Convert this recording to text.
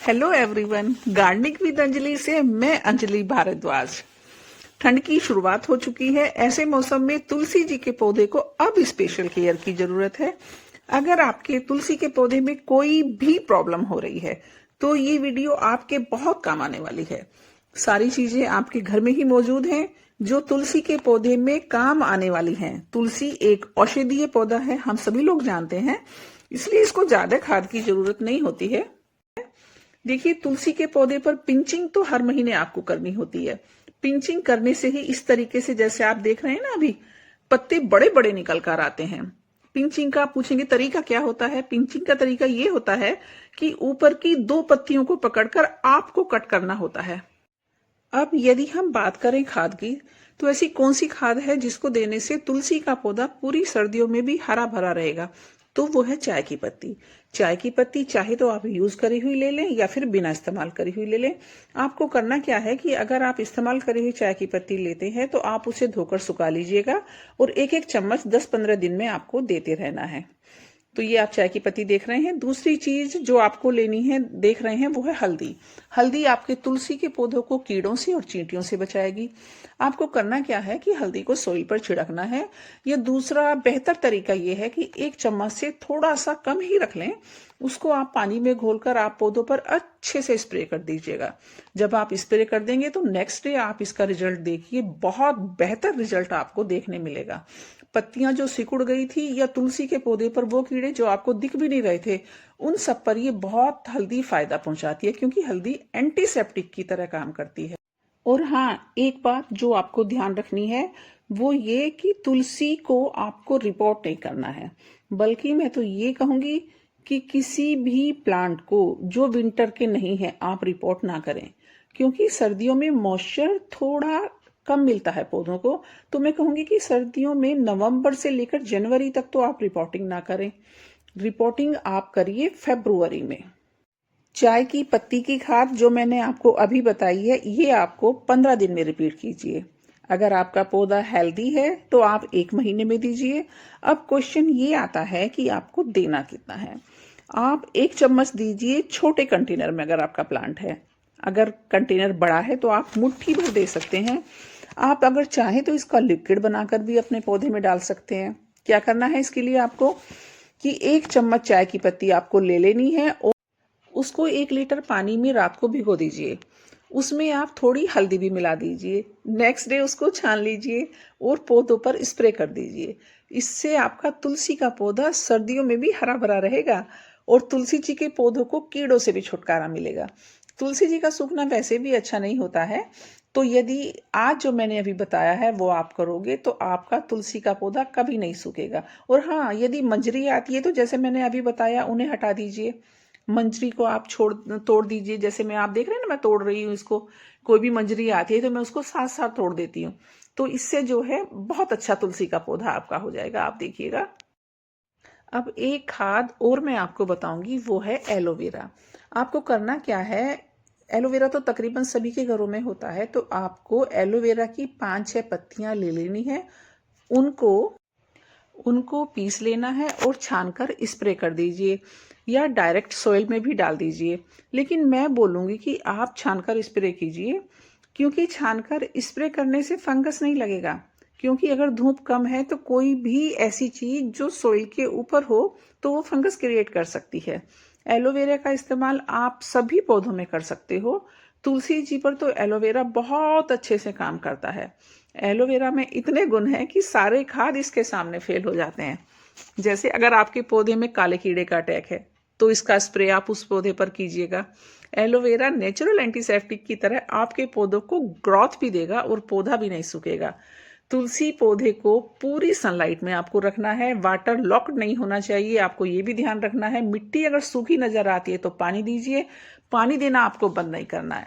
Hello everyone, gardening with Anjali से मैं अंजलि भारद्वाज। ठंड की शुरुआत हो चुकी है। ऐसे मौसम में तुलसी जी के पौधे को अब स्पेशल केयर की जरूरत है। अगर आपके तुलसी के पौधे में कोई भी प्रॉब्लम हो रही है तो ये वीडियो आपके बहुत काम आने वाली है। सारी चीजें आपके घर में ही मौजूद हैं जो तुलसी के पौधे में काम आने वाली हैं। तुलसी एक औषधीय पौधा है, हम सभी लोग जानते हैं, इसलिए इसको ज्यादा खाद की जरूरत नहीं होती है। देखिए, तुलसी के पौधे पर पिंचिंग तो हर महीने आपको करनी होती है। पिंचिंग करने से ही इस तरीके से जैसे आप देख रहे हैं ना, अभी पत्ते बड़े बड़े निकल कर आते हैं। पिंचिंग का पूछेंगे तरीका क्या होता है? पिंचिंग का तरीका ये होता है कि ऊपर की दो पत्तियों को पकड़कर आपको कट करना होता है। अब यदि हम बात करें खाद की, तो ऐसी कौन सी खाद है जिसको देने से तुलसी का पौधा पूरी सर्दियों में भी हरा भरा रहेगा? तो वो है चाय की पत्ती। चाय की पत्ती चाहे तो आप यूज करी हुई ले लें या फिर बिना इस्तेमाल करी हुई ले लें। आपको करना क्या है कि अगर आप इस्तेमाल करी हुई चाय की पत्ती लेते हैं तो आप उसे धोकर सुखा लीजिएगा और एक एक चम्मच 10-15 दिन में आपको देते रहना है। तो ये आप चाय की पत्ती देख रहे हैं। दूसरी चीज जो आपको लेनी है, देख रहे हैं, वो है हल्दी। हल्दी आपके तुलसी के पौधों को कीड़ों से और चींटियों से बचाएगी। आपको करना क्या है कि हल्दी को सोइल पर छिड़कना है। या दूसरा बेहतर तरीका ये है कि एक चम्मच से थोड़ा सा कम ही रख लें, उसको आप पानी में घोलकर आप पौधों पर अच्छे से स्प्रे कर दीजिएगा। जब आप स्प्रे कर देंगे तो नेक्स्ट डे आप इसका रिजल्ट देखिए, बहुत बेहतर रिजल्ट आपको देखने मिलेगा। पत्तियां जो सिकुड़ गई थी या तुलसी के पौधे पर वो कीड़े जो आपको दिख भी नहीं रहे थे, उन सब पर ये बहुत हल्दी फायदा पहुंचाती है, क्योंकि हल्दी एंटीसेप्टिक की तरह काम करती है। और हाँ, एक बात जो आपको ध्यान रखनी है वो ये कि तुलसी को आपको रिपोर्ट नहीं करना है, बल्कि मैं तो ये कहूंगी कि किसी भी प्लांट को जो विंटर के नहीं है आप रिपोर्ट ना करें, क्योंकि सर्दियों में मॉइस्चर थोड़ा कम मिलता है पौधों को। तो मैं कहूंगी कि सर्दियों में नवंबर से लेकर जनवरी तक तो आप रिपोर्टिंग ना करें। रिपोर्टिंग आप करिए फरवरी में। चाय की पत्ती की खाद जो मैंने आपको अभी बताई है, ये आपको 15 दिन में रिपीट कीजिए। अगर आपका पौधा हेल्दी है तो आप 1 महीने में दीजिए। अब क्वेश्चन ये आता है कि आपको देना कितना है। आप 1 चम्मच दीजिए छोटे कंटेनर में अगर आपका प्लांट है। अगर कंटेनर बड़ा है तो आप मुट्ठी भर दे सकते हैं। आप अगर चाहें तो इसका लिक्विड बनाकर भी अपने पौधे में डाल सकते हैं। क्या करना है इसके लिए आपको कि 1 चम्मच चाय की पत्ती आपको ले लेनी है और उसको 1 लीटर पानी में रात को भिगो दीजिए। उसमें आप थोड़ी हल्दी भी मिला दीजिए। नेक्स्ट डे उसको छान लीजिए और पौधों पर स्प्रे कर दीजिए। इससे आपका तुलसी का पौधा सर्दियों में भी हरा भरा रहेगा और तुलसी जी के पौधों को कीड़ों से भी छुटकारा मिलेगा। तुलसी जी का सूखना वैसे भी अच्छा नहीं होता है, तो यदि आज जो मैंने अभी बताया है वो आप करोगे तो आपका तुलसी का पौधा कभी नहीं सूखेगा। और हाँ, यदि मंजरी आती है तो जैसे मैंने अभी बताया, उन्हें हटा दीजिए। मंजरी को आप तोड़ दीजिए। जैसे मैं, आप देख रहे हैं ना, मैं तोड़ रही हूँ इसको। कोई भी मंजरी आती है तो मैं उसको साथ साथ तोड़ देती हूँ। तो इससे जो है बहुत अच्छा तुलसी का पौधा आपका हो जाएगा, आप देखिएगा। अब एक खाद और मैं आपको बताऊंगी, वो है एलोवेरा। आपको करना क्या है, एलोवेरा तो तकरीबन सभी के घरों में होता है, तो आपको एलोवेरा की 5-6 पत्तियां ले लेनी है। उनको उनको पीस लेना है और छानकर स्प्रे कर दीजिए, या डायरेक्ट सोइल में भी डाल दीजिए। लेकिन मैं बोलूंगी कि आप छानकर स्प्रे कीजिए, क्योंकि छानकर स्प्रे करने से फंगस नहीं लगेगा। क्योंकि अगर धूप कम है तो कोई भी ऐसी चीज जो सोइल के ऊपर हो तो वो फंगस क्रिएट कर सकती है। एलोवेरा का इस्तेमाल आप सभी पौधों में कर सकते हो। तुलसी जी पर तो एलोवेरा बहुत अच्छे से काम करता है। एलोवेरा में इतने गुण हैं कि सारे खाद इसके सामने फेल हो जाते हैं। जैसे अगर आपके पौधे में काले कीड़े का अटैक है तो इसका स्प्रे आप उस पौधे पर कीजिएगा। एलोवेरा नेचुरल एंटीसेप्टिक की तरह आपके पौधों को ग्रोथ भी देगा और पौधा भी नहीं सूखेगा। तुलसी पौधे को पूरी सनलाइट में आपको रखना है। वाटर लॉक्ड नहीं होना चाहिए, आपको ये भी ध्यान रखना है। मिट्टी अगर सूखी नजर आती है तो पानी दीजिए, पानी देना आपको बंद नहीं करना है।